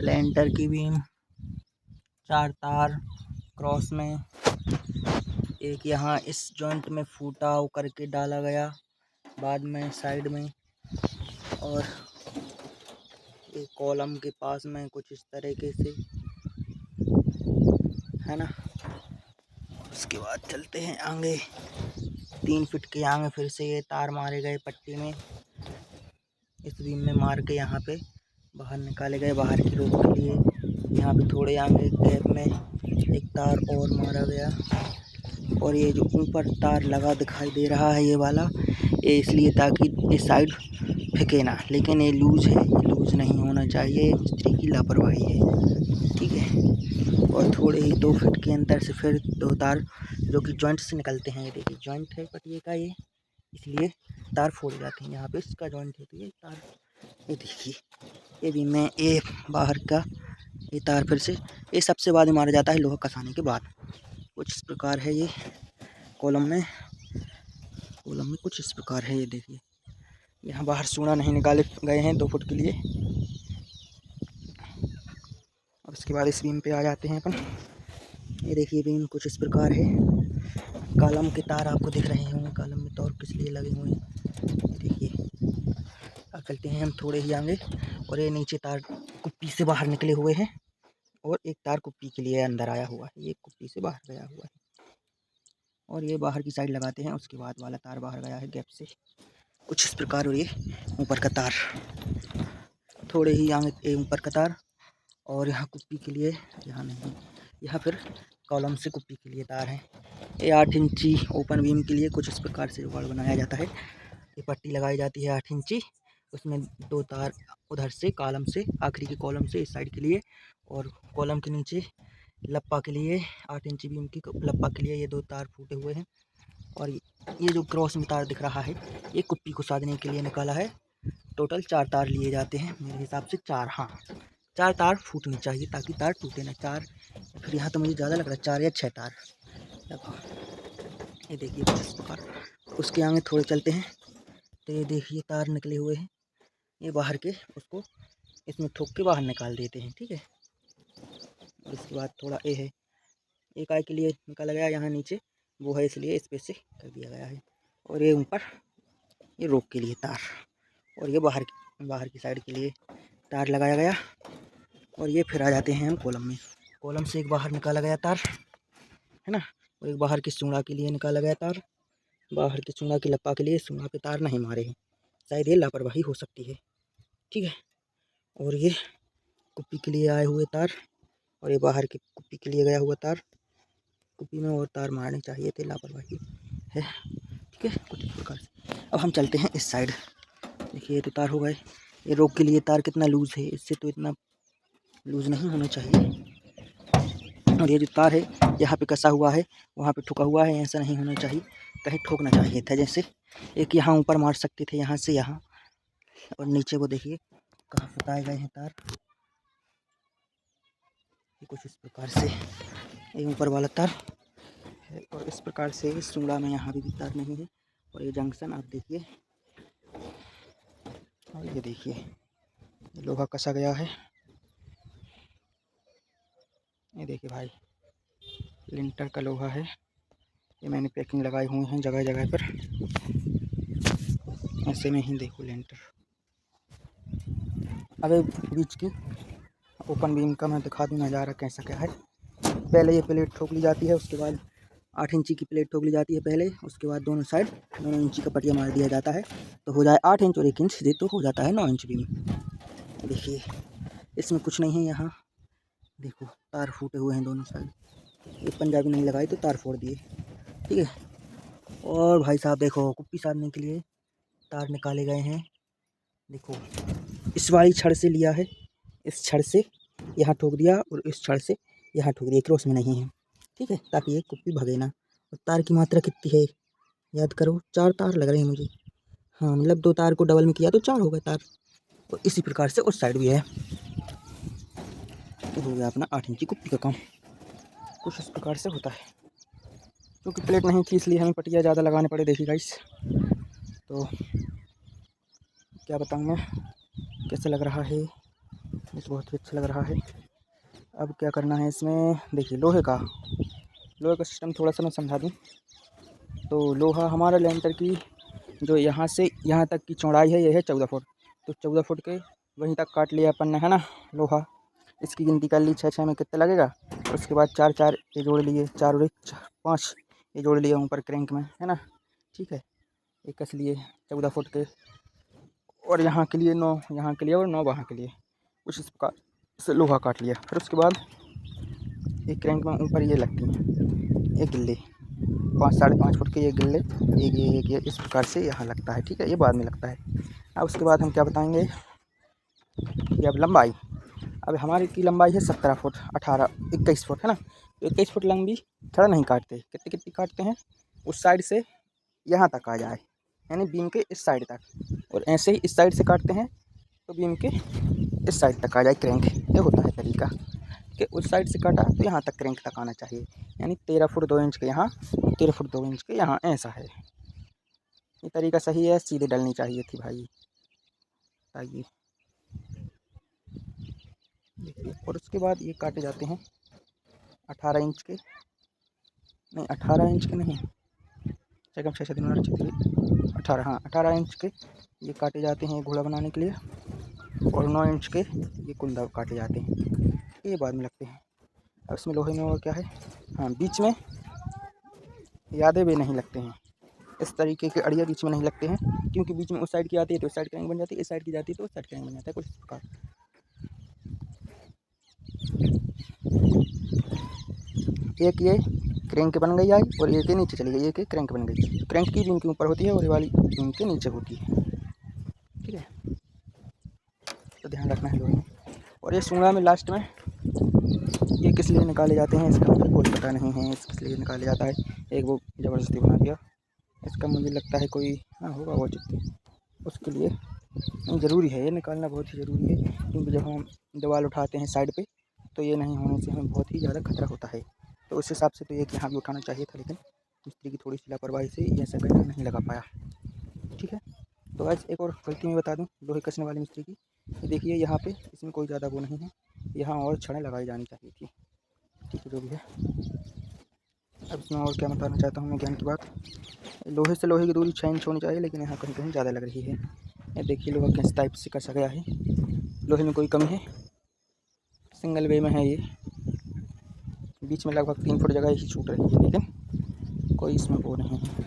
लेंटर की बीम, 4 तार क्रॉस में, एक यहाँ इस जॉइंट में फूटा हो करके डाला गया बाद में साइड में, और एक कॉलम के पास में कुछ इस तरीके से है ना। उसके बाद चलते हैं आगे, 3 फीट के आगे फिर से ये तार मारे गए पट्टी में, इस बीम में मार के यहाँ पे बाहर निकाले गए बाहर की रोड के लिए। यहाँ पे थोड़े आगे गैप में एक तार और मारा गया, और ये जो ऊपर तार लगा दिखाई दे रहा है ये वाला, ये इसलिए ताकि इस साइड फेंके ना, लेकिन ये लूज है, लूज नहीं होना चाहिए, मिस्त्री की लापरवाही है, ठीक है। और थोड़े ही 2 फीट के अंतर से फिर 2 तार जो कि जॉइंट से निकलते हैं, ये देखिए जॉइंट है पटिए का ये, इसलिए तार फोड़ जाते हैं। यहाँ पे इसका जॉइंट है तो ये तार, ये देखिए ये भी में ये बाहर का ये तार फिर से ये सबसे बाद में मारा जाता है लोहा कसाने के बाद। कुछ इस प्रकार है ये कॉलम में कुछ इस प्रकार है, ये देखिए यहाँ बाहर सूना नहीं निकाले गए हैं 2 फुट के लिए। और उसके बाद इस बीम पे आ जाते हैं अपन, ये देखिए बीम कुछ इस प्रकार है। कॉलम के तार आपको दिख रहे होंगे, कॉलम में तार किस लिए लगे हुए हैं, देखिए। अब चलते हैं हम थोड़े ही आगे, और ये नीचे तार कुप्पी से बाहर निकले हुए हैं, और एक तार कुप्पी के लिए अंदर आया हुआ है, ये कुप्पी से बाहर गया हुआ है, और ये बाहर की साइड लगाते हैं। उसके बाद वाला तार बाहर गया है गैप से कुछ इस प्रकार, और ये ऊपर का तार थोड़े ही आगे ऊपर का तार, और यहाँ कुप्पी के लिए, यहाँ नहीं, यहाँ फिर कॉलम से कुप्पी के लिए तार है। ये 8 इंची ओपन बीम के लिए कुछ इस प्रकार से जुगाड़ बनाया जाता है। ये पट्टी लगाई जाती है 8 इंची, उसमें 2 तार उधर से कॉलम से, आखिरी के कॉलम से इस साइड के लिए, और कॉलम के नीचे लप्पा के लिए 8 इंची बीम की लप्पा के लिए ये 2 तार फूटे हुए हैं। और ये जो क्रॉस में तार दिख रहा है ये कुप्पी को साधने के लिए निकाला है। टोटल 4 तार लिए जाते हैं मेरे हिसाब से, 4, हाँ 4 तार फूटनी चाहिए ताकि तार टूटे ना। 4 फिर यहाँ तो मुझे ज़्यादा लग रहा है, 4 या 6 तार। ये देखिए कुछ इस प्रकार। उसके आगे थोड़े चलते हैं तो ये देखिए तार निकले हुए हैं, ये बाहर के उसको इसमें ठोक के बाहर निकाल देते हैं, ठीक है। इसके बाद थोड़ा ये है, एक आय के लिए निकाला गया, यहाँ नीचे वो है इसलिए इस पे से कर दिया गया है। और ये ऊपर ये रोक के लिए तार, और ये बाहर की साइड के लिए तार लगाया गया। और ये फिर आ जाते हैं हम कॉलम में, कॉलम से एक बाहर निकाला गया तार है ना, और एक बाहर की सूंड़ा के लिए निकाला गया तार, बाहर की सूंड़ा की लप्पा के लिए। सूंड़ा पे तार नहीं मारे हैं, शायद ये लापरवाही हो सकती है, ठीक है। और ये कुप्पी के लिए आए हुए तार, और ये बाहर की कुप्पी के लिए गया हुआ तार। कुप्पी में और तार मारने चाहिए थे, लापरवाही है, ठीक है कुछ इस प्रकार से। अब हम चलते हैं इस साइड, देखिए ये तो तार हो गए। ये रोक के लिए तार कितना लूज़ है, इससे तो इतना लूज़ नहीं होना चाहिए। और ये जो तार है यहाँ पे कसा हुआ है, वहाँ पे ठुका हुआ है, ऐसा नहीं होना चाहिए, कहीं ठोकना चाहिए था। जैसे एक यहाँ ऊपर मार सकते थे, यहाँ से यहाँ, और नीचे वो देखिए कहाँ फुटाए गए हैं तार, कुछ इस प्रकार से ये ऊपर वाला तार है। और इस प्रकार से इस सूंड़ा में यहाँ भी तार नहीं है। और ये जंक्शन आप देखिए, और ये देखिए लोहा कसा गया है, ये देखिए भाई लिंटर का लोहा है। ये मैंने पैकिंग लगाए हुए हैं जगह जगह पर, ऐसे में ही देखो लिंटर। अब बीच की ओपन बीम का मैं दिखा दूँ नज़ारा कैसा क्या है। पहले ये प्लेट ठोक ली जाती है, उसके बाद 8 इंची की प्लेट ठोक ली जाती है पहले, उसके बाद दोनों साइड 2 इंची का पटिया मार दिया जाता है, तो हो जाए 8 इंच, और 1 इंच दे तो हो जाता है 9 इंच बीम। देखिए इसमें कुछ नहीं है, यहाँ देखो तार फूटे हुए हैं दोनों साइड, ये पंजाबी नहीं लगाई तो तार फोड़ दिए, ठीक है। और भाई साहब देखो कुप्पी साधने के लिए तार निकाले गए हैं, देखो इस वाली छड़ से लिया है, इस छड़ से यहाँ ठोक दिया, और इस छड़ से यहाँ ठोक दिया, क्रॉस में नहीं है, ठीक है, ताकि ये कुप्पी भगे ना। और तार की मात्रा कितनी है याद करो, 4 तार लग रहे हैं मुझे, हाँ मतलब 2 तार को डबल में किया तो 4 हो गए तार। और इसी प्रकार से उस साइड भी है, तो हो गया अपना 8 इंची कुप्पी का काम। कुछ इस प्रकार से होता है, क्योंकि प्लेट नहीं थी इसलिए हमें पटिया ज़्यादा लगाने पड़े। देखिए गाइस, तो क्या बताऊँ मैं कैसा लग रहा है, ये बहुत ही अच्छा लग रहा है। अब क्या करना है इसमें, देखिए लोहे का सिस्टम थोड़ा सा मैं समझा दूँ। तो लोहा हमारा लेंटर की जो यहाँ से यहाँ तक की चौड़ाई है, ये है 14 फुट। तो 14 फुट के वहीं तक काट लिया अपन ने, है ना लोहा। इसकी गिनती कर ली 6-6 में कितना लगेगा। और उसके बाद 4-4 ये जोड़ लिए, 4 और 5 ये जोड़ लिए ऊपर क्रैंक में, है ना। ठीक है, ये कस लिए 14 फुट के, और यहाँ के लिए 9 यहाँ के लिए और 9 वहाँ के लिए, कुछ इस प्रकार से लोहा काट लिया। फिर उसके बाद एक क्रैंक में ऊपर ये लगती हैं, ये गिल्ले 5-5.5 फुट के ये गिल्ले, एक ये इस प्रकार से यहाँ लगता है। ठीक है, ये बाद में लगता है। अब उसके बाद हम क्या बताएंगे कि अब लंबाई, अब हमारी की लंबाई है 17 फुट, 21 फुट, है ना। तो 21 फुट लंबी थोड़ा नहीं काटते, कितनी कितनी काटते हैं, उस साइड से यहाँ तक आ जाए, यानी बीम के इस साइड तक। और ऐसे ही इस साइड से काटते हैं तो बीम के इस साइड तक आ जाए क्रैंक। ये होता है तरीका कि उस साइड से काटा तो यहाँ तक क्रैंक तक आना चाहिए, यानी 13 फुट 2 इंच के यहाँ, 13 फुट 2 इंच के यहाँ, ऐसा है। ये तरीका सही है, सीधे डलनी चाहिए थी भाई। आइए देखिए, और उसके बाद ये काटे जाते हैं 18 इंच के, नहीं 18 इंच के नहीं, कम 6 दिन 18, हाँ 18 इंच के ये काटे जाते हैं घोड़ा बनाने के लिए। और 9 इंच के ये कुंदा काटे जाते हैं, ये बाद में लगते हैं। अब इसमें लोहे में और क्या है, हाँ बीच में यादें भी नहीं लगते हैं, इस तरीके के अड़िया बीच में नहीं लगते हैं, क्योंकि बीच में उस साइड की आती है तो उस साइड क्रैंक बन जाती है, इस साइड की जाती है तो उस साइड क्रैंक बन जाता है, कुछ इस प्रकार। एक ये क्रैंक बन गई आई और एक के नीचे चली गई, एक क्रैंक बन गई। तो क्रैंक की बीम के ऊपर होती है और ये वाली बीम के नीचे होती है। ठीक है, तो ध्यान रखना है लोगों में। और ये सूंगा में लास्ट में ये किस लिए निकाले जाते हैं इसका मुझे कुछ पता नहीं है, किस लिए निकाले जाता है। एक वो ज़बरदस्ती बना दिया इसका, मुझे लगता है कोई हाँ होगा वो चित्ती, उसके लिए ज़रूरी है ये निकालना, बहुत ही ज़रूरी है। क्योंकि जब हम दीवार उठाते हैं साइड पे तो ये नहीं होने से हमें बहुत ही ज़्यादा खतरा होता है। तो उस हिसाब से तो ये यहाँ भी उठाना चाहिए था, लेकिन मिस्त्री की थोड़ी सी लापरवाही से ये ऐसा गड्ढा नहीं लगा पाया। ठीक है, तो आज एक और गलती मैं बता दूं लोहे कसने वाले मिस्त्री की, ये देखिए यहाँ पे इसमें कोई ज़्यादा वो नहीं है, यहाँ और छड़ें लगाई जानी चाहिए थी। ठीक है, जो भी है। अब इसमें और क्या बताना चाहता हूँ मैं ज्ञान की बात, लोहे से लोहे की दूरी 6 इंच होनी चाहिए, लेकिन यहाँ कहीं कहीं ज़्यादा लग रही है। ये देखिए लोहा किस टाइप से कसा गया है, लोहे में कोई कमी है, सिंगल वे में है ये, बीच में लगभग 3 फुट जगह ही छूट रही है, लेकिन कोई इसमें वो नहीं है।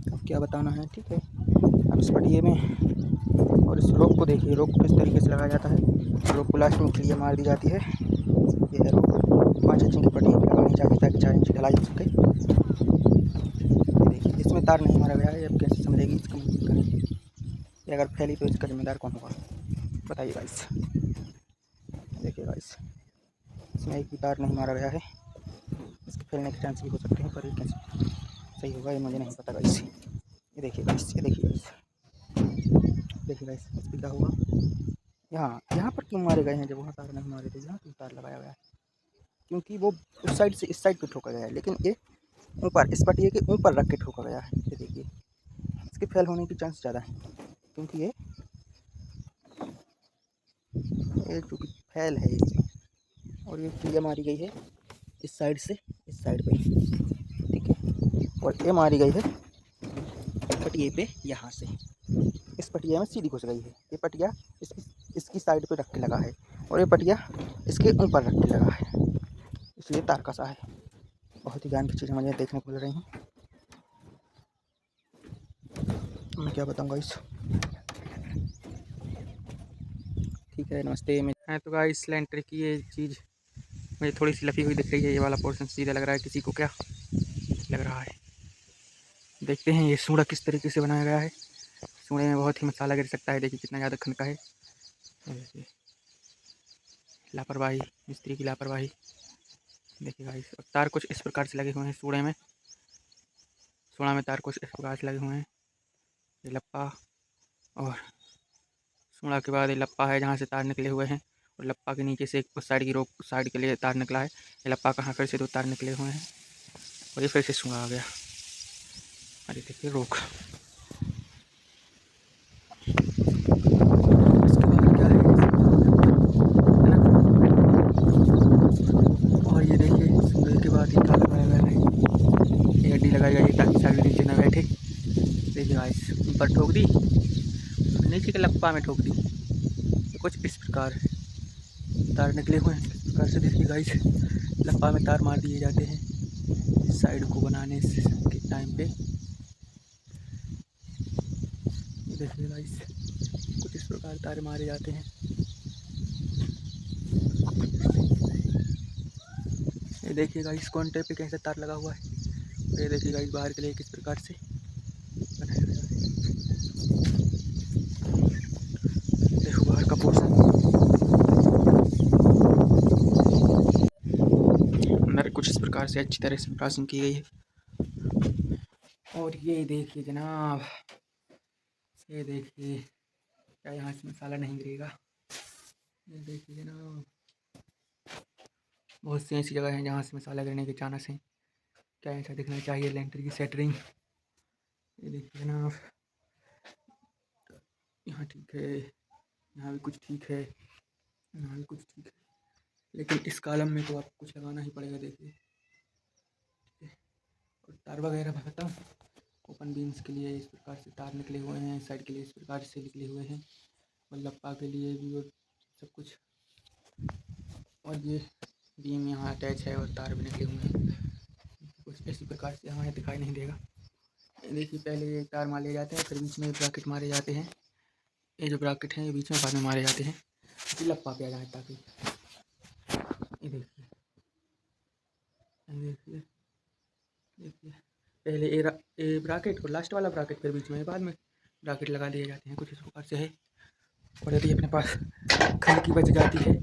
अब क्या बताना है, ठीक है। अब इस पटिए में और इस रोप को देखिए, रोप को किस तरीके से लगाया जाता है। रोप को लास्ट में खिलिया मार दी जाती है, ये है रोप। 5 इंच की पट्टी लगानी चाहिए ताकि 4 इंच ढलाई हो सके। देखिए इसमें तार नहीं मारा गया है, अब कैसे समझेगी इसका मतलब, ये अगर फैली तो इसका जिम्मेदार कौन होगा बताइए गाइस। देखिए गाइस, इसमें एक भी तार नहीं मारा गया है, इसके फैलने के चांस भी हो सकते हैं, पर ये कैसे सही होगा ये मुझे नहीं पता गाइस। ये देखिए गाइस, ये देखिए गाइस, देखिए गाइस इस पर क्या होगा। यहाँ यहाँ पर क्यों मारे गए हैं, जब वहाँ तार नहीं मारे थे, यहाँ क्यों तार लगाया गया है, क्योंकि वो उस साइड से इस साइड पे ठोका गया है, लेकिन ये ऊपर इस पटिए के ऊपर रख के ठोका गया है। ये देखिए इसके फेल होने की चांस ज़्यादा है, क्योंकि ये क्योंकि फैल है इसमें, और ये खिलिया मारी गई है इस साइड से इस साइड पे। ठीक है, और ये मारी गई है पटिए पे यहाँ से, इस पटिया में सीधी घुस गई है। ये पटिया इसकी साइड पे रख के लगा है, और ये पटिया इसके ऊपर रख के लगा है, इसलिए तार कसा है। बहुत ही ज्ञान की चीज़ें मुझे देखने को मिल रही हैं, मैं क्या बताऊँगा इस। ठीक है, नमस्ते। मैं तो गाइस लेंटर की ये चीज़ मुझे थोड़ी सी लपी हुई दिख रही है, ये वाला पोर्शन सीधा लग रहा है, किसी को क्या लग रहा है। देखते हैं ये सूढ़ा किस तरीके से बनाया गया है, सूढ़े में बहुत ही मसाला गिर सकता है, देखिए कितना ज़्यादा खनका है। देखिए लापरवाही, मिस्त्री की लापरवाही। देखिए गाइस, तार कुछ इस प्रकार से लगे हुए हैं सूढ़े में, सूढ़ा में तार कुछ इस प्रकार से लगे हुए हैं। ये लप्पा, और सूढ़ा के बाद ये लप्पा है जहाँ से तार निकले हुए हैं, और लप्पा के नीचे से उस साइड की रोक, उस साइड के लिए तार निकला है। ये लप्पा कहाँ फिर से 2 तार निकले हुए हैं, और ये फिर से सूढ़ा आ गया। अरे देखिए रोक। इसके बाद क्या है, है ना। और ये देखिए सूढ़े के बाद ये क्या लगाया गया है, ये हड्डी लगाई गई है ताकि साइड नीचे न बैठे। देखिए गाइस ऊपर ठोक दी, नीचे के लप्पा में ठोक दी। कुछ इस प्रकार तार निकले हुए हैं। इस प्रकार से देखिए गाइस लप्पा में तार मार दिए जाते हैं साइड को बनाने के टाइम पे। देखिए गाइस कुछ इस प्रकार तार मारे जाते हैं। ये देखिए गाइस कॉन्टे पे कैसे तार लगा हुआ है। ये देखिए गाइस बाहर के लिए किस प्रकार से बनाया गया है। देखो बाहर का पोर्शन, अंदर कुछ इस प्रकार से अच्छी तरह से ब्रासिंग की गई है। और ये देखिए जनाब, ये देखिए क्या यहाँ से मसाला नहीं गिरेगा। ये देखिए जनाब बहुत सी ऐसी जगह हैं जहाँ से मसाला गिरने के चांस हैं। क्या ऐसा दिखना चाहिए लेंटर की सेटरिंग। ये देखिए जनाब यहाँ ठीक है, यहाँ भी कुछ ठीक है, यहाँ भी कुछ ठीक है, लेकिन इस कॉलम में तो आपको कुछ लगाना ही पड़ेगा। देखिए ठीक है। और तार वगैरह बताता हूँ। ओपन बीम्स के लिए इस प्रकार से तार निकले हुए हैं, साइड के लिए इस प्रकार से निकले हुए हैं, और लप्पा के लिए भी और सब कुछ। और ये बीम यहाँ अटैच है और तार भी निकले हुए हैं कुछ इसी प्रकार से। हमें दिखाई नहीं देगा। देखिए पहले ये तार मारे जाते हैं, फिर बीच में ब्रैकेट मारे जाते हैं। ये जो ब्रैकेट हैं ये बीच में बाद में मारे जाते हैं कि लप्पा पे आ जाए ताकि। ये देखिए, ये देखिए, देखिए पहले ए ब्रैकेट और लास्ट वाला ब्रैकेट, फिर बीच में बाद में ब्रैकेट लगा दिए जाते हैं। कुछ इस प्रकार से है। और यदि अपने पास खिड़की बच जाती है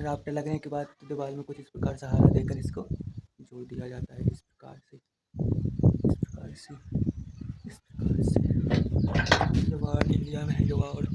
राफ्टर लगने के बाद तो दीवार में कुछ इस प्रकार सहारा देकर इसको जोड़ दिया जाता है। इस प्रकार से, इस प्रकार से, इस प्रकार से जुगाड़ इंडिया में है जुगाड़।